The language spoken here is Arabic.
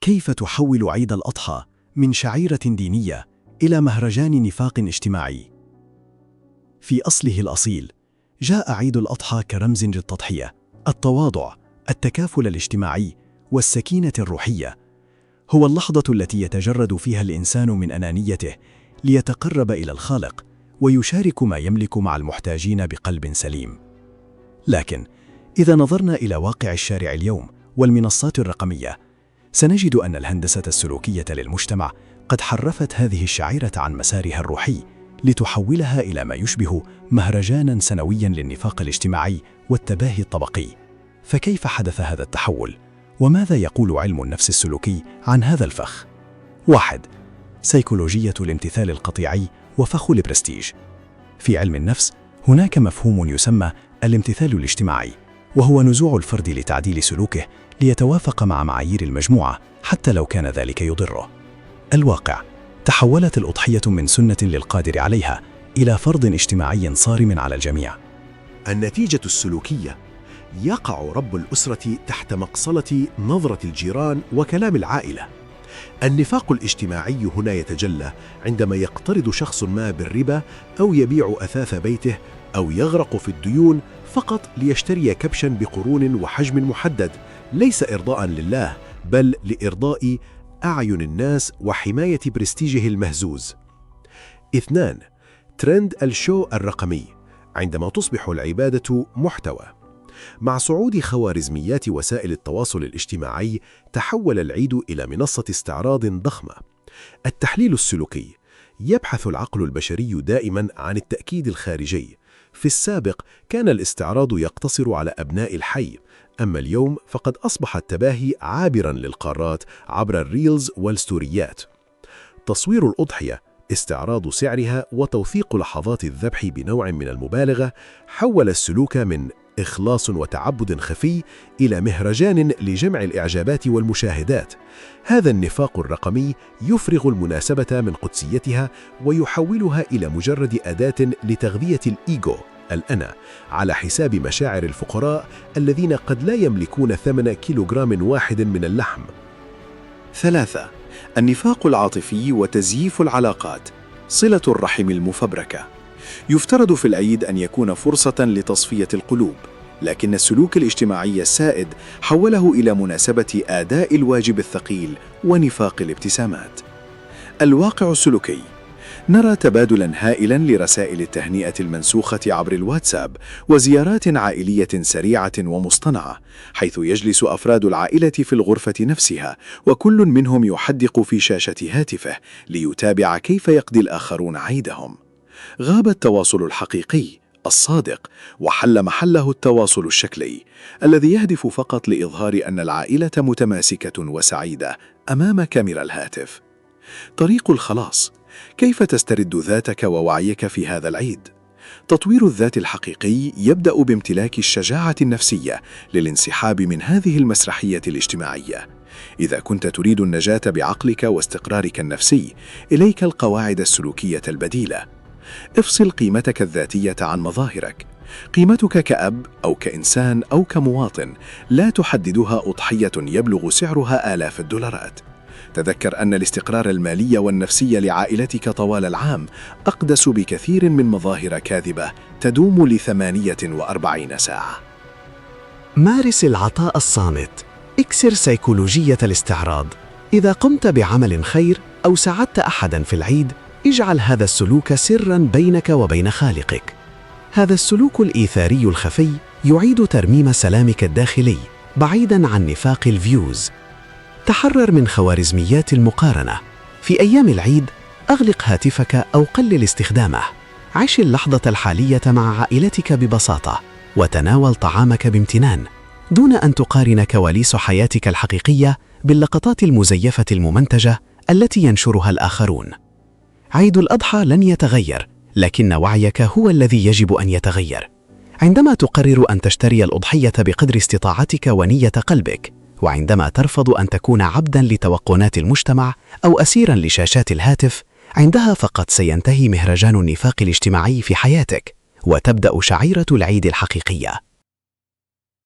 كيف تحول عيد الأضحى من شعيرة دينية إلى مهرجان نفاق اجتماعي؟ في أصله الأصيل، جاء عيد الأضحى كرمز للتضحية، التواضع، التكافل الاجتماعي والسكينة الروحية. هو اللحظة التي يتجرد فيها الإنسان من أنانيته ليتقرب إلى الخالق ويشارك ما يملك مع المحتاجين بقلب سليم. لكن إذا نظرنا إلى واقع الشارع اليوم والمنصات الرقمية، سنجد أن الهندسة السلوكية للمجتمع قد حرفت هذه الشعيرة عن مسارها الروحي لتحولها إلى ما يشبه مهرجاناً سنوياً للنفاق الاجتماعي والتباهي الطبقي. فكيف حدث هذا التحول؟ وماذا يقول علم النفس السلوكي عن هذا الفخ؟ 1. سيكولوجية الامتثال القطيعي وفخ البرستيج. في علم النفس هناك مفهوم يسمى الامتثال الاجتماعي، وهو نزوع الفرد لتعديل سلوكه ليتوافق مع معايير المجموعة حتى لو كان ذلك يضره. الواقع: تحولت الأضحية من سنة للقادر عليها إلى فرض اجتماعي صارم على الجميع. النتيجة السلوكية: يقع رب الأسرة تحت مقصلة نظرة الجيران وكلام العائلة. النفاق الاجتماعي هنا يتجلى عندما يقترض شخص ما بالربا أو يبيع أثاث بيته أو يغرق في الديون فقط ليشتري كبشاً بقرون وحجم محدد، ليس إرضاءً لله بل لإرضاء أعين الناس وحماية برستيجه المهزوز. 2. ترند الشو الرقمي، عندما تصبح العبادة محتوى. مع صعود خوارزميات وسائل التواصل الاجتماعي، تحول العيد إلى منصة استعراض ضخمة. التحليل السلوكي: يبحث العقل البشري دائماً عن التأكيد الخارجي. في السابق كان الاستعراض يقتصر على أبناء الحي، أما اليوم فقد أصبح التباهي عابراً للقارات عبر الريلز والستوريات. تصوير الأضحية، استعراض سعرها وتوثيق لحظات الذبح بنوع من المبالغة، حول السلوك من إخلاص وتعبد خفي إلى مهرجان لجمع الإعجابات والمشاهدات. هذا النفاق الرقمي يفرغ المناسبة من قدسيتها ويحولها إلى مجرد أداة لتغذية الإيجو، الأنا، على حساب مشاعر الفقراء الذين قد لا يملكون ثمن كيلوغرام واحد من اللحم. 3. النفاق العاطفي وتزييف العلاقات، صلة الرحم المفبركة. يفترض في العيد أن يكون فرصة لتصفية القلوب، لكن السلوك الاجتماعي السائد حوله إلى مناسبة أداء الواجب الثقيل ونفاق الابتسامات. الواقع السلوكي: نرى تبادلاً هائلاً لرسائل التهنئة المنسوخة عبر الواتساب وزيارات عائلية سريعة ومصطنعة، حيث يجلس أفراد العائلة في الغرفة نفسها وكل منهم يحدق في شاشة هاتفه ليتابع كيف يقضي الآخرون عيدهم. غاب التواصل الحقيقي الصادق، وحل محله التواصل الشكلي الذي يهدف فقط لإظهار أن العائلة متماسكة وسعيدة أمام كاميرا الهاتف. طريق الخلاص: كيف تسترد ذاتك ووعيك في هذا العيد؟ تطوير الذات الحقيقي يبدأ بامتلاك الشجاعة النفسية للانسحاب من هذه المسرحية الاجتماعية. إذا كنت تريد النجاة بعقلك واستقرارك النفسي، إليك القواعد السلوكية البديلة. افصل قيمتك الذاتية عن مظاهرك. قيمتك كأب أو كإنسان أو كمواطن لا تحددها أضحية يبلغ سعرها آلاف الدولارات. تذكر أن الاستقرار المالي والنفسي لعائلتك طوال العام أقدس بكثير من مظاهر كاذبة تدوم ل48 ساعة. مارس العطاء الصامت. اكسر سيكولوجية الاستعراض. إذا قمت بعمل خير أو ساعدت أحداً في العيد، اجعل هذا السلوك سراً بينك وبين خالقك. هذا السلوك الإيثاري الخفي يعيد ترميم سلامك الداخلي بعيداً عن نفاق الفيوز. تحرر من خوارزميات المقارنة. في أيام العيد أغلق هاتفك أو قلل استخدامه. عش اللحظة الحالية مع عائلتك ببساطة، وتناول طعامك بامتنان دون أن تقارن كواليس حياتك الحقيقية باللقطات المزيفة الممنتجة التي ينشرها الآخرون. عيد الأضحى لن يتغير، لكن وعيك هو الذي يجب أن يتغير. عندما تقرر أن تشتري الأضحية بقدر استطاعتك ونية قلبك، وعندما ترفض أن تكون عبداً لتوقنات المجتمع أو أسيراً لشاشات الهاتف، عندها فقط سينتهي مهرجان النفاق الاجتماعي في حياتك، وتبدأ شعيرة العيد الحقيقية.